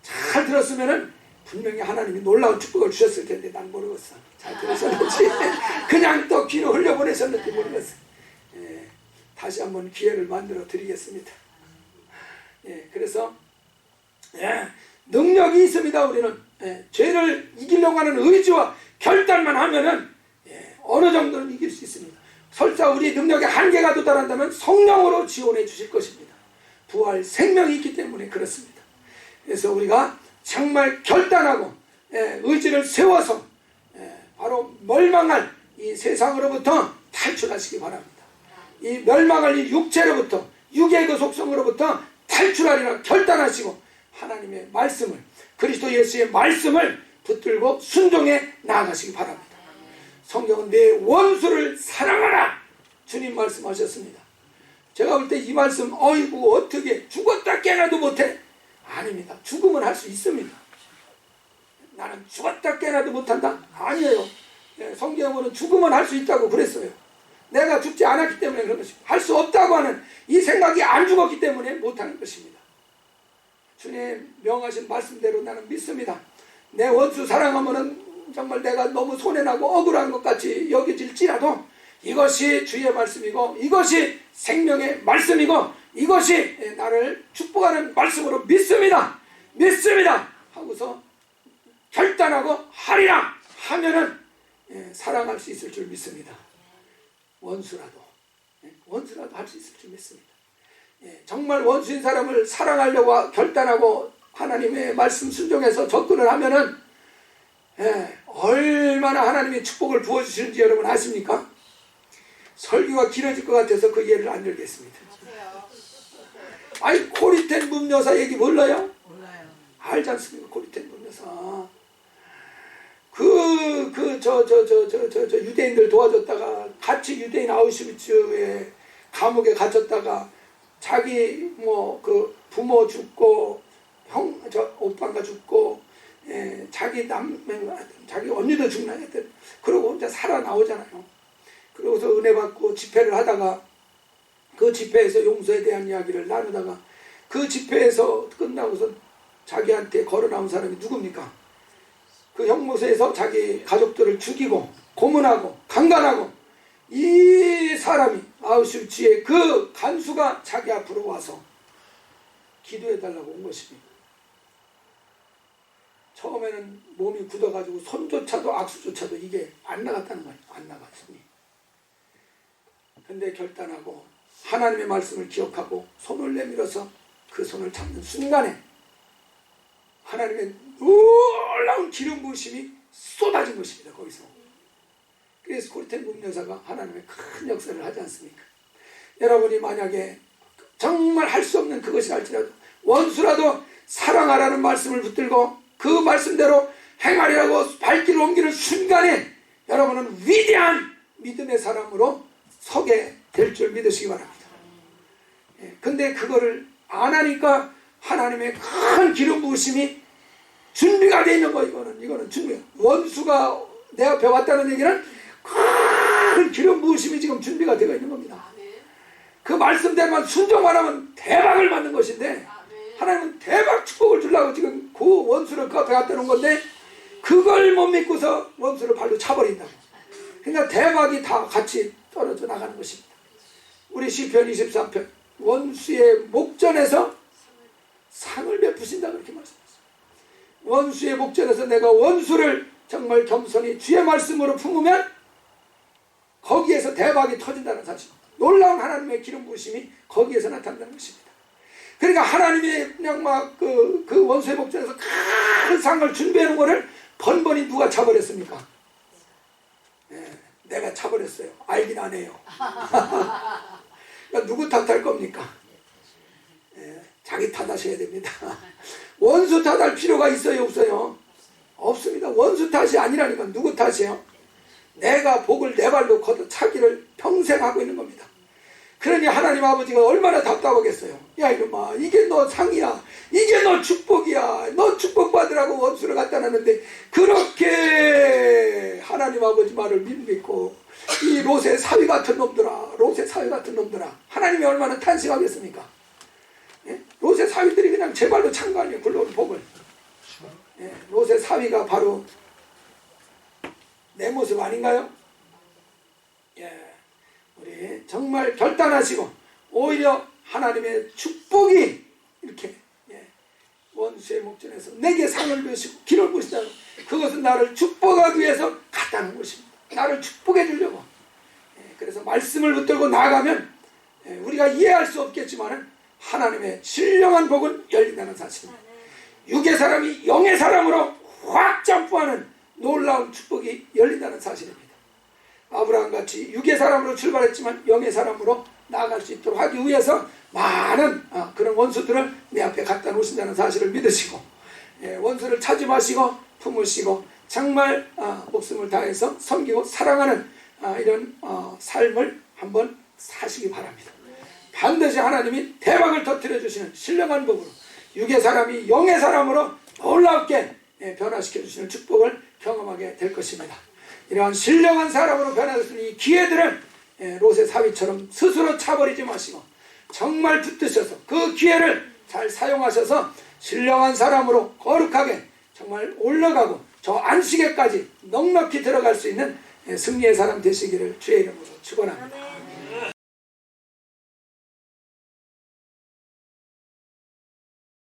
잘 들었으면은 분명히 하나님이 놀라운 축복을 주셨을 텐데 난 모르겠어. 잘 들으셨는지 그냥 또 귀로 흘려보내셨는지 모르겠어. 다시 한번 기회를 만들어 드리겠습니다. 그래서 능력이 있습니다. 우리는 죄를 이기려고 하는 의지와 결단만 하면은 어느 정도는 이길 수 있습니다. 설사 우리 능력의 한계가 도달한다면 성령으로 지원해 주실 것입니다. 부활 생명이 있기 때문에 그렇습니다. 그래서 우리가 정말 결단하고 의지를 세워서 바로 멸망할 이 세상으로부터 탈출하시기 바랍니다. 이 멸망할 이 육체로부터 육의 그 속성으로부터 탈출하리라 결단하시고 하나님의 말씀을 그리스도 예수의 말씀을 붙들고 순종해 나아가시기 바랍니다. 성경은 내 원수를 사랑하라 주님 말씀하셨습니다. 제가 볼 때 이 말씀 어이구 어떻게 죽었다 깨나도 못해? 아닙니다. 죽으면 할 수 있습니다. 나는 죽었다 깨나도 못한다? 아니에요. 성경은 죽으면 할 수 있다고 그랬어요. 내가 죽지 않았기 때문에 그런 것입니다. 할 수 없다고 하는 이 생각이 안 죽었기 때문에 못하는 것입니다. 주님 명하신 말씀대로 나는 믿습니다. 내 원수 사랑하면은 정말 내가 너무 손해나고 억울한 것 같이 여겨질지라도 이것이 주의 말씀이고 이것이 생명의 말씀이고 이것이 나를 축복하는 말씀으로 믿습니다. 하고서 결단하고 하리라 하면은 사랑할 수 있을 줄 믿습니다. 원수라도 할 수 있을 줄 믿습니다. 정말 원수인 사람을 사랑하려고 결단하고 하나님의 말씀 순종해서 접근을 하면은 얼마나 하나님의 축복을 부어주시는지 여러분 아십니까? 설교가 길어질 것 같아서 그 예를 안 들겠습니다. 아이 코리텐 문여사 얘기 몰라요? 몰라요. 알지 않습니까? 코리텐 문여사 저 유대인들 도와줬다가 같이 유대인 아우슈비츠에 감옥에 갇혔다가 자기 그 부모 죽고 오빠가 죽고 자기 언니도 죽나 했던 그러고 혼자 살아나오잖아요. 그러고서 은혜 받고 집회를 하다가 그 집회에서 용서에 대한 이야기를 나누다가 그 집회에서 끝나고서 자기한테 걸어 나온 사람이 누굽니까? 그 형무소에서 자기 가족들을 죽이고 고문하고 강간하고 이 사람이 아우슈비츠의 그 간수가 자기 앞으로 와서 기도해달라고 온 것입니다. 처음에는 몸이 굳어가지고 손조차도 악수조차도 이게 안 나갔다는 거예요. 안 나갔으니. 근데 결단하고 하나님의 말씀을 기억하고 손을 내밀어서 그 손을 잡는 순간에 하나님의 놀라운 기름 부으심이 쏟아진 것입니다. 거기서. 그래서 코리텐 문여사가 하나님의 큰 역사를 하지 않습니까? 여러분이 만약에 정말 할 수 없는 그것이 할지라도 원수라도 사랑하라는 말씀을 붙들고 그 말씀대로 행하리라고 발길을 옮기는 순간에 여러분은 위대한 믿음의 사람으로 서게 될 줄 믿으시기 바랍니다. 근데 그거를 안 하니까 하나님의 큰 기름 부으심이 준비가 되어 있는 거. 이거는 준비야. 원수가 내 앞에 왔다는 얘기는 큰 기름 부으심이 지금 준비가 되어 있는 겁니다. 그 말씀대로만 순종만 하면 대박을 받는 것인데 하나님은 대박 축복을 주려고 지금 그 원수를 그 앞에 갖다 놓은 건데 그걸 못 믿고서 원수를 발로 차버린다고. 그러니까 대박이 다 같이 떨어져 나가는 것입니다. 우리 시편 23편 원수의 목전에서 상을 베푸신다 그렇게 말씀하셨어요. 원수의 목전에서 내가 원수를 정말 겸손히 주의 말씀으로 품으면 거기에서 대박이 터진다는 사실, 놀라운 하나님의 기름 부으심이 거기에서 나타난다는 것입니다. 그러니까 하나님이 그냥 막 그 원수의 목전에서 큰 상을 준비해 놓은 거를 번번이 누가 차버렸습니까? 내가 차버렸어요. 알긴 안 해요. 그러니까 누구 탓할 겁니까? 자기 탓하셔야 됩니다. 원수 탓할 필요가 있어요, 없어요? 없습니다. 원수 탓이 아니라니까 누구 탓이에요? 내가 복을 내 발로 걷어 차기를 평생 하고 있는 겁니다. 그러니 하나님 아버지가 얼마나 답답하겠어요. 야 이놈아, 이게 너 상이야, 이게 너 축복이야, 너 축복받으라고 원수를 갖다 놨는데 그렇게 하나님 아버지 말을 믿고 이 롯의 사위 같은 놈들아, 롯의 사위 같은 놈들아, 하나님이 얼마나 탄식하겠습니까? 롯의 사위들이 그냥 제 발로 찬 거 아니에요, 굴러온 복을. 롯의 사위가 바로 내 모습 아닌가요? 우리 정말 결단하시고 오히려 하나님의 축복이 이렇게 원수의 목전에서 내게 상을 베시고 기를 부으시다. 그것은 나를 축복하기 위해서 갔다는 것입니다. 나를 축복해 주려고. 그래서 말씀을 붙들고 나아가면 우리가 이해할 수 없겠지만 하나님의 신령한 복은 열린다는 사실입니다. 육의 사람이 영의 사람으로 확 점프하는 놀라운 축복이 열린다는 사실입니다. 아브라함같이 육의 사람으로 출발했지만 영의 사람으로 나아갈 수 있도록 하기 위해서 많은 그런 원수들을 내 앞에 갖다 놓으신다는 사실을 믿으시고, 원수를 차지 마시고 품으시고 정말 목숨을 다해서 섬기고 사랑하는 이런 삶을 한번 사시기 바랍니다. 반드시 하나님이 대박을 터뜨려 주시는 신령한 복으로 육의 사람이 영의 사람으로 놀랍게 변화시켜 주시는 축복을 경험하게 될 것입니다. 이러한 신령한 사람으로 변화되는 이 기회들을 롯의 사위처럼 스스로 차버리지 마시고 정말 붙드셔서 그 기회를 잘 사용하셔서 신령한 사람으로 거룩하게 정말 올라가고 저 안식에까지 넉넉히 들어갈 수 있는 승리의 사람 되시기를 주의 이름으로 축원합니다.